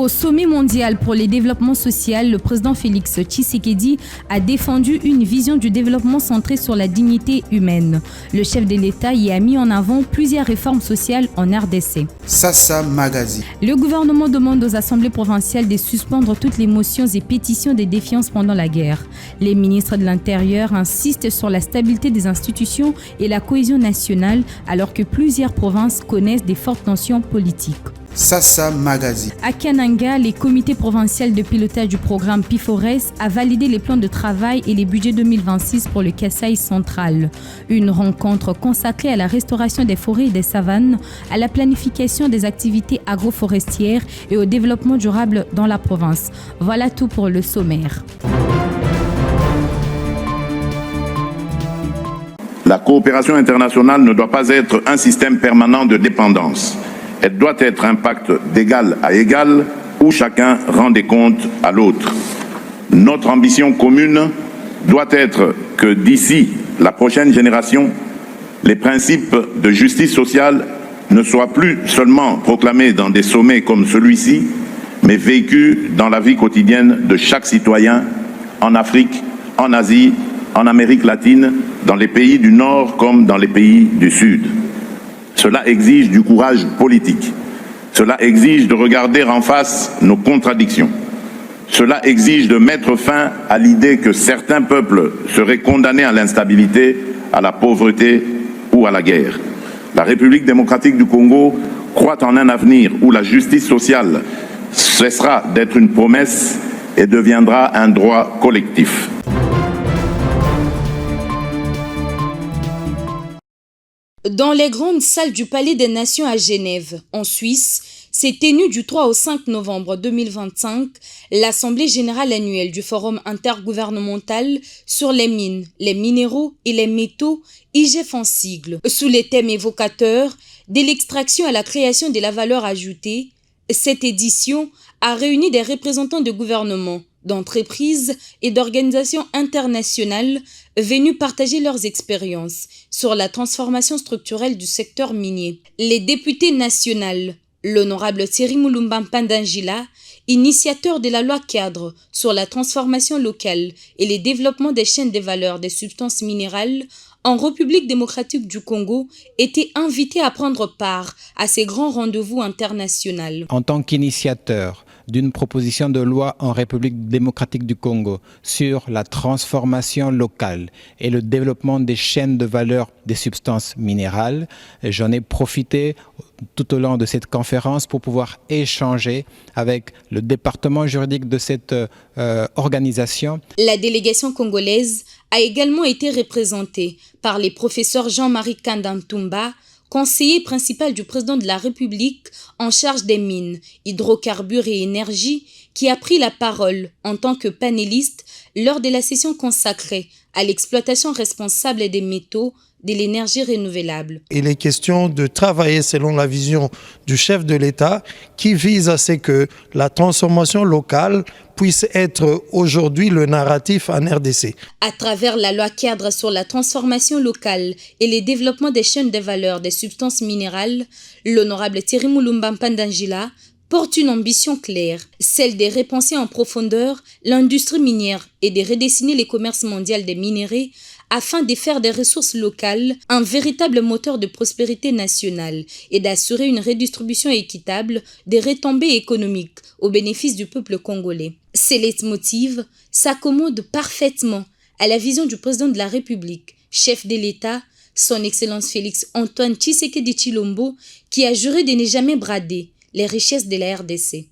Au sommet mondial pour le développement social, le président Félix Tshisekedi a défendu une vision du développement centrée sur la dignité humaine. Le chef de l'État y a mis en avant plusieurs réformes sociales en RDC. Sasa Magazine. Le gouvernement demande aux assemblées provinciales de suspendre toutes les motions et pétitions de défiance pendant la guerre. Les ministres de l'Intérieur insistent sur la stabilité des institutions et la cohésion nationale alors que plusieurs provinces connaissent des fortes tensions politiques. Sasa Magazine. À Kananga, les comités provinciaux de pilotage du programme PIFORES a validé les plans de travail et les budgets 2026 pour le Kasaï central. Une rencontre consacrée à la restauration des forêts et des savanes, à la planification des activités agroforestières et au développement durable dans la province. Voilà tout pour le sommaire. La coopération internationale ne doit pas être un système permanent de dépendance. Elle doit être un pacte d'égal à égal où chacun rend des comptes à l'autre. Notre ambition commune doit être que d'ici la prochaine génération, les principes de justice sociale ne soient plus seulement proclamés dans des sommets comme celui-ci, mais vécus dans la vie quotidienne de chaque citoyen en Afrique, en Asie, en Amérique latine, dans les pays du Nord comme dans les pays du Sud. Cela exige du courage politique. Cela exige de regarder en face nos contradictions. Cela exige de mettre fin à l'idée que certains peuples seraient condamnés à l'instabilité, à la pauvreté ou à la guerre. La République démocratique du Congo croit en un avenir où la justice sociale cessera d'être une promesse et deviendra un droit collectif. Dans les grandes salles du Palais des Nations à Genève, en Suisse, s'est tenue du 3 au 5 novembre 2025 l'Assemblée générale annuelle du Forum intergouvernemental sur les mines, les minéraux et les métaux, IGF en sigle, sous les thèmes évocateurs de l'extraction à la création de la valeur ajoutée. Cette édition a réuni des représentants de gouvernements, d'entreprises et d'organisations internationales venus partager leurs expériences sur la transformation structurelle du secteur minier. Les députés nationaux, l'honorable Thierry Moulumba Mpandangila, initiateur de la loi cadre sur la transformation locale et le développement des chaînes de valeur des substances minérales en République démocratique du Congo, était invité à prendre part à ces grands rendez-vous internationaux. En tant qu'initiateur d'une proposition de loi en République démocratique du Congo sur la transformation locale et le développement des chaînes de valeur des substances minérales, j'en ai profité tout au long de cette conférence pour pouvoir échanger avec le département juridique de cette organisation. La délégation congolaise a également été représentée par les professeurs Jean-Marie Kandantumba, conseiller principal du président de la République en charge des mines, hydrocarbures et énergie, qui a pris la parole en tant que panéliste lors de la session consacrée à l'exploitation responsable des métaux, de l'énergie renouvelable. Il est question de travailler selon la vision du chef de l'État qui vise à ce que la transformation locale puisse être aujourd'hui le narratif en RDC. À travers la loi cadre sur la transformation locale et le développement des chaînes de valeur des substances minérales, l'honorable Thierry Moulumba Mpandangila porte une ambition claire, celle de repenser en profondeur l'industrie minière et de redessiner les commerces mondiaux des minéraux afin de faire des ressources locales un véritable moteur de prospérité nationale et d'assurer une redistribution équitable des retombées économiques au bénéfice du peuple congolais. Ces leitmotivs s'accommodent parfaitement à la vision du président de la République, chef de l'État, son Excellence Félix Antoine Tshisekedi Tshilombo, qui a juré de ne jamais brader les richesses de la RDC.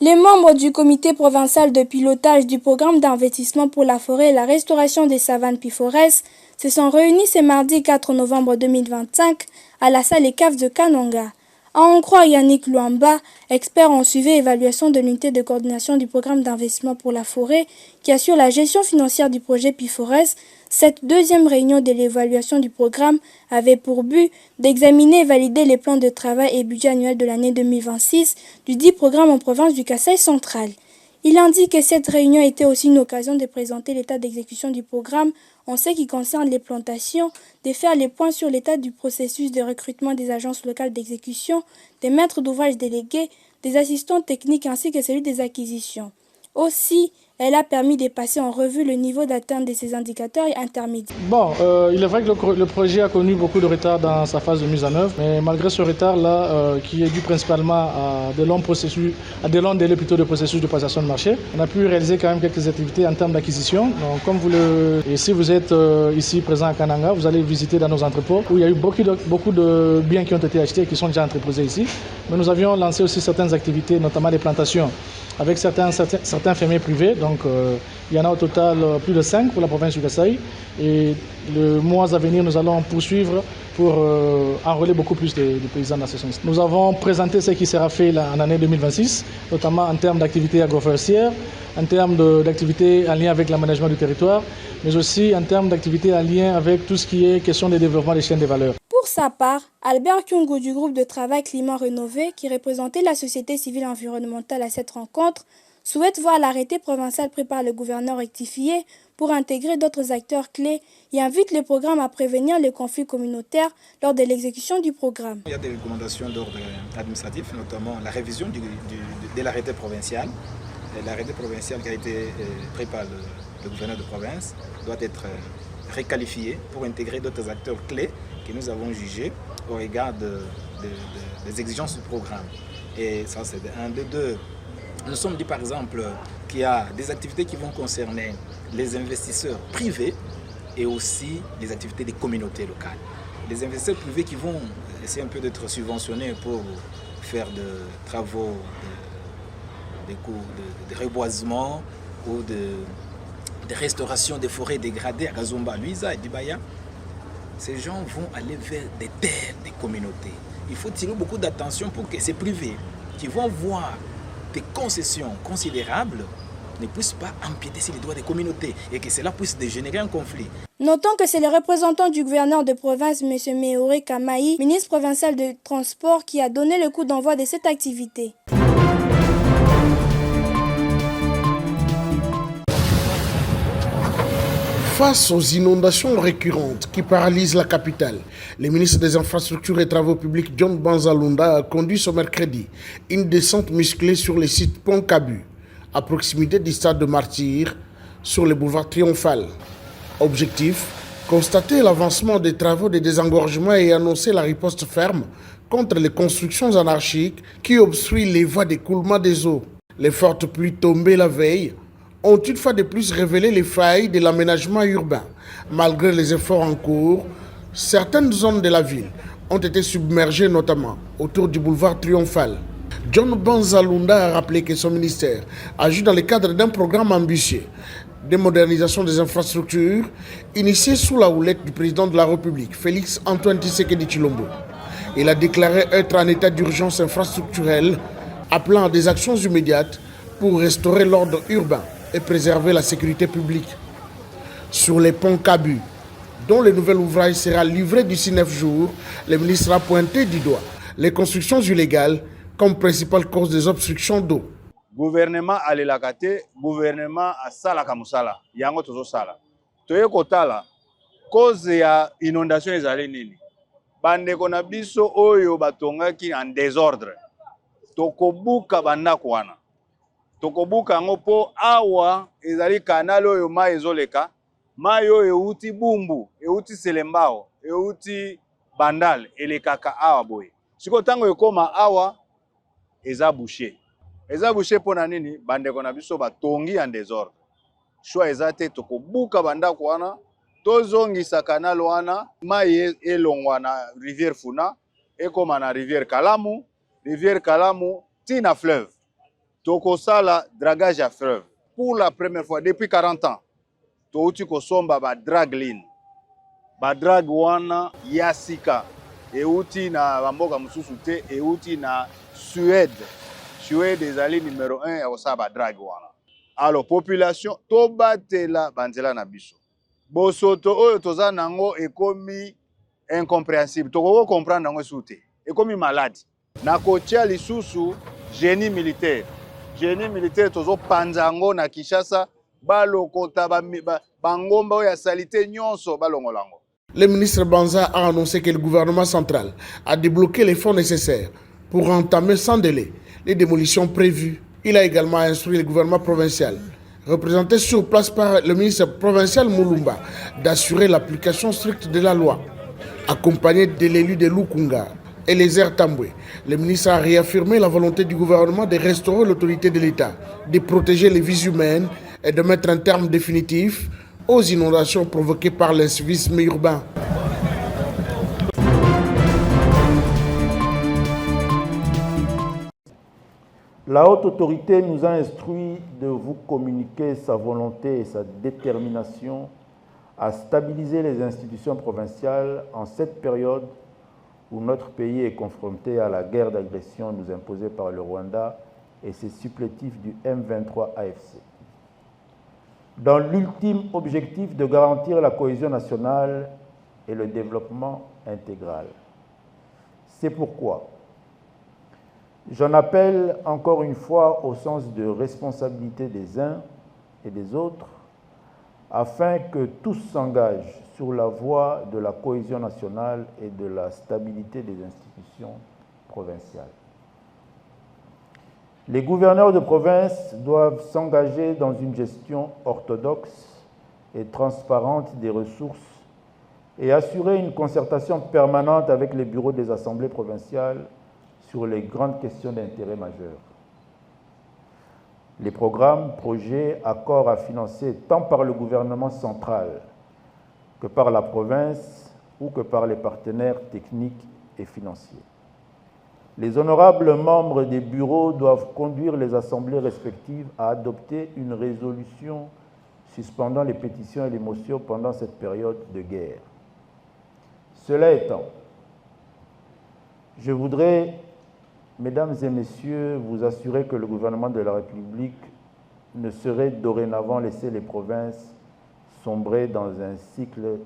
Les membres du comité provincial de pilotage du programme d'investissement pour la forêt et la restauration des savanes PIFORES se sont réunis ce mardi 4 novembre 2025 à la salle ECAF de Kananga. À en croire Yannick Luamba, expert en suivi et évaluation de l'unité de coordination du programme d'investissement pour la forêt qui assure la gestion financière du projet PIFORES, cette deuxième réunion de l'évaluation du programme avait pour but d'examiner et valider les plans de travail et budget annuel de l'année 2026 du dit programme en province du Kasaï central. Il indique que cette réunion était aussi une occasion de présenter l'état d'exécution du programme en ce qui concerne les plantations, de faire les points sur l'état du processus de recrutement des agences locales d'exécution, des maîtres d'ouvrage délégués, des assistants techniques ainsi que celui des acquisitions. Aussi, elle a permis de passer en revue le niveau d'atteinte de ces indicateurs intermédiaires. Bon, il est vrai que le projet a connu beaucoup de retard dans sa phase de mise en œuvre, mais malgré ce retard-là, qui est dû principalement à de longs processus, à de longs délais plutôt de processus de passation de marché, on a pu réaliser quand même quelques activités en termes d'acquisition. Donc, comme et si vous êtes ici présent à Kananga, vous allez visiter dans nos entrepôts où il y a eu beaucoup de biens qui ont été achetés et qui sont déjà entreposés ici. Mais nous avions lancé aussi certaines activités, notamment des plantations, avec certains fermiers privés. Donc, il y en a au total plus de 5 pour la province du Kasaï. Et le mois à venir, nous allons poursuivre pour enrôler beaucoup plus de paysans dans ce sens. Nous avons présenté ce qui sera fait en année 2026, notamment en termes d'activités agroforestières, en termes d'activités en lien avec l'aménagement du territoire, mais aussi en termes d'activités en lien avec tout ce qui est question de développement des chaînes de valeur. Pour sa part, Albert Kyungo du groupe de travail Climat Rénové, qui représentait la société civile environnementale à cette rencontre, souhaite voir l'arrêté provincial pris par le gouverneur rectifié pour intégrer d'autres acteurs clés et invite le programme à prévenir les conflits communautaires lors de l'exécution du programme. Il y a des recommandations d'ordre administratif, notamment la révision de l'arrêté provincial. L'arrêté provincial qui a été pris par le gouverneur de province doit être requalifié pour intégrer d'autres acteurs clés que nous avons jugés au regard des exigences du programme. Et ça, c'est un des deux. Nous sommes dit par exemple qu'il y a des activités qui vont concerner les investisseurs privés et aussi les activités des communautés locales. Les investisseurs privés qui vont essayer un peu d'être subventionnés pour faire des travaux de reboisement ou de restauration des forêts dégradées à Gazomba, Luisa et Dibaya. Ces gens vont aller vers des terres des communautés. Il faut tirer beaucoup d'attention pour que ces privés qui vont voir des concessions considérables ne puissent pas empiéter sur les droits des communautés et que cela puisse dégénérer un conflit. Notons que c'est le représentant du gouverneur de province, M. Meore Kamaï, ministre provincial de Transport, qui a donné le coup d'envoi de cette activité. Face aux inondations récurrentes qui paralysent la capitale, le ministre des Infrastructures et Travaux publics John Banzalunda a conduit ce mercredi une descente musclée sur le site Pont Kabu, à proximité du stade de Martyrs, sur le boulevard Triomphal. Objectif, constater l'avancement des travaux de désengorgement et annoncer la riposte ferme contre les constructions anarchiques qui obstruent les voies d'écoulement des eaux. Les fortes pluies tombées la veille ont une fois de plus révélé les failles de l'aménagement urbain. Malgré les efforts en cours, certaines zones de la ville ont été submergées, notamment autour du boulevard Triomphal. John Banzalunda a rappelé que son ministère agit dans le cadre d'un programme ambitieux de modernisation des infrastructures initié sous la houlette du président de la République, Félix Antoine Tshisekedi Tshilombo. Il a déclaré être en état d'urgence infrastructurelle, appelant à des actions immédiates pour restaurer l'ordre urbain et préserver la sécurité publique. Sur les ponts Kabu, dont le nouvel ouvrage sera livré d'ici 9 jours, le ministre a pointé du doigt les constructions illégales comme principale cause des obstructions d'eau. Gouvernement alelakate, gouvernement asala kamusala, yango tozo sala. Toye kotala, cause ya inondation ezali nini. Bandeko na biso oyo batongaki en désordre. Tokobuka bandako wana. Tokobuka yango po awa ezali kanal oyo mai ezoleka, mai oyo euti Bumbu, euti Selembao, euti Bandal, elekaka awa boye. Siko tango ekoma awa eza bouché. Eza bouché pona nini bandeko na biso batongi en désordre. Choix eza te tokobuka bandako wana, tozongisa kanal wana, mai elongwa na rivière Funa, ekoma na rivière Kalamu, rivière Kalamu tina fleuve. Toko sala dragage à fleuve. Pour la première fois depuis 40 ans, touti kosomba ba drag line. Ba drag wana yasika. Euti na bamboka mususu te, euti na Suède. Suède ezali numéro 1 ya kosala ba drag wana. Alors population tobatela banzela na biso. Bosoto oyo toza nango ekomi incompréhensible. Toko comprendre nango sute. Ekomi malade. Na kotia lisusu génie militaire. génie militaire tozo panzango na Kinshasa balokota bangomba oya salité nyonso balongolango. Le ministre Banza a annoncé que le gouvernement central a débloqué les fonds nécessaires pour entamer sans délai les démolitions prévues. Il a également instruit le gouvernement provincial, représenté sur place par le ministre provincial Moulumba, d'assurer l'application stricte de la loi. Accompagné de l'élu de Lukunga, Eliezer Tamboué, le ministre a réaffirmé la volonté du gouvernement de restaurer l'autorité de l'État, de protéger les vies humaines et de mettre un terme définitif aux inondations provoquées par l'incivisme urbain. La haute autorité nous a instruit de vous communiquer sa volonté et sa détermination à stabiliser les institutions provinciales en cette période où notre pays est confronté à la guerre d'agression nous imposée par le Rwanda et ses supplétifs du M23 AFC. Dans l'ultime objectif de garantir la cohésion nationale et le développement intégral. C'est pourquoi j'en appelle encore une fois au sens de responsabilité des uns et des autres, afin que tous s'engagent sur la voie de la cohésion nationale et de la stabilité des institutions provinciales. Les gouverneurs de province doivent s'engager dans une gestion orthodoxe et transparente des ressources et assurer une concertation permanente avec les bureaux des assemblées provinciales sur les grandes questions d'intérêt majeur. Les programmes, projets, accords à financer tant par le gouvernement central que par la province ou que par les partenaires techniques et financiers. Les honorables membres des bureaux doivent conduire les assemblées respectives à adopter une résolution suspendant les pétitions et les motions pendant cette période de guerre. Cela étant, je voudrais, mesdames et messieurs, vous assurer que le gouvernement de la République ne saurait dorénavant laisser les provinces sombrer dans un cycle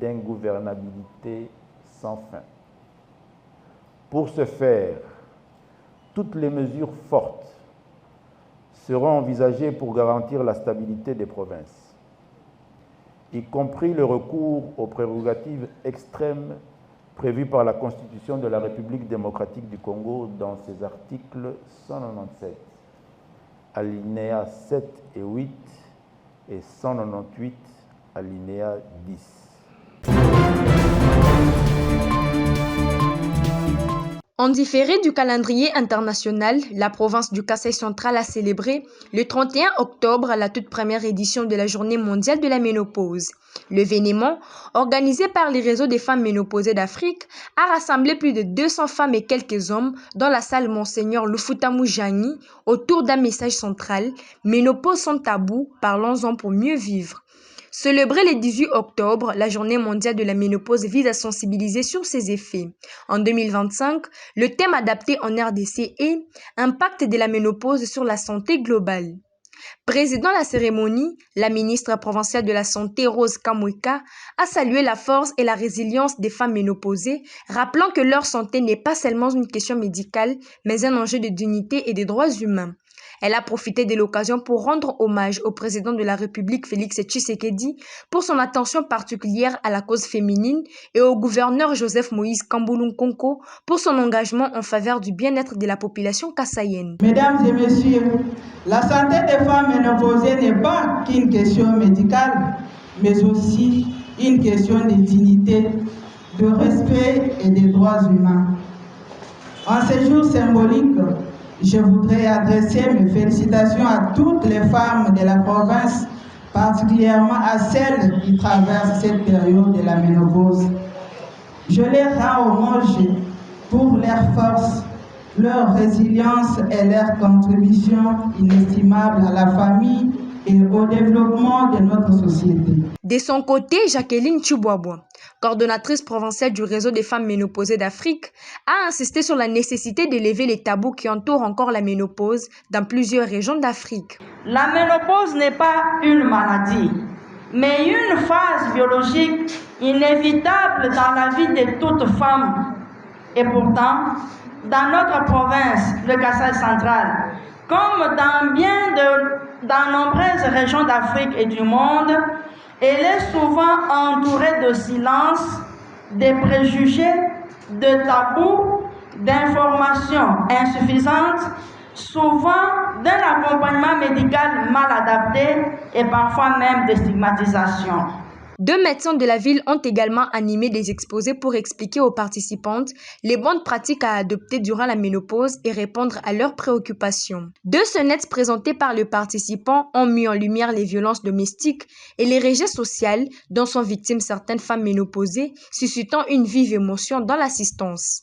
d'ingouvernabilité sans fin. Pour ce faire, toutes les mesures fortes seront envisagées pour garantir la stabilité des provinces, y compris le recours aux prérogatives extrêmes prévues par la Constitution de la République démocratique du Congo dans ses articles 197, alinéas 7 et 8 et 198, alinéa 10. En différé du calendrier international, la province du Kasaï central a célébré le 31 octobre la toute première édition de la Journée mondiale de la ménopause. L'événement, organisé par les réseaux des femmes ménopausées d'Afrique, a rassemblé plus de 200 femmes et quelques hommes dans la salle Monseigneur Lufuta Mujani autour d'un message central « Ménopause sans tabou, parlons-en pour mieux vivre ». Célébrer le 18 octobre, la Journée mondiale de la ménopause vise à sensibiliser sur ses effets. En 2025, le thème adapté en RDC est « Impact de la ménopause sur la santé globale ». Présidant la cérémonie, la ministre provinciale de la Santé Rose Kamweka a salué la force et la résilience des femmes ménopausées, rappelant que leur santé n'est pas seulement une question médicale, mais un enjeu de dignité et des droits humains. Elle a profité de l'occasion pour rendre hommage au président de la République Félix Tshisekedi pour son attention particulière à la cause féminine et au gouverneur Joseph Moïse Kambulu-Nkonko pour son engagement en faveur du bien-être de la population kassaïenne. Mesdames et messieurs, la santé des femmes ménopausées n'est pas qu'une question médicale, mais aussi une question de dignité, de respect et des droits humains. En ces jours symboliques, je voudrais adresser mes félicitations à toutes les femmes de la province, particulièrement à celles qui traversent cette période de la ménopause. Je les rends hommage pour leur force, leur résilience et leur contribution inestimable à la famille et au développement de notre société. De son côté, Jacqueline Chubwabwa, coordonnatrice provinciale du réseau des femmes ménopausées d'Afrique, a insisté sur la nécessité d'élever les tabous qui entourent encore la ménopause dans plusieurs régions d'Afrique. La ménopause n'est pas une maladie, mais une phase biologique inévitable dans la vie de toute femme. Et pourtant, dans notre province, le Kasaï central, Comme dans nombreuses régions d'Afrique et du monde, elle est souvent entourée de silence, de préjugés, de tabous, d'informations insuffisantes, souvent d'un accompagnement médical mal adapté et parfois même de stigmatisation. 2 médecins de la ville ont également animé des exposés pour expliquer aux participantes les bonnes pratiques à adopter durant la ménopause et répondre à leurs préoccupations. 2 sonnettes présentées par les participants ont mis en lumière les violences domestiques et les rejets sociaux dont sont victimes certaines femmes ménopausées, suscitant une vive émotion dans l'assistance.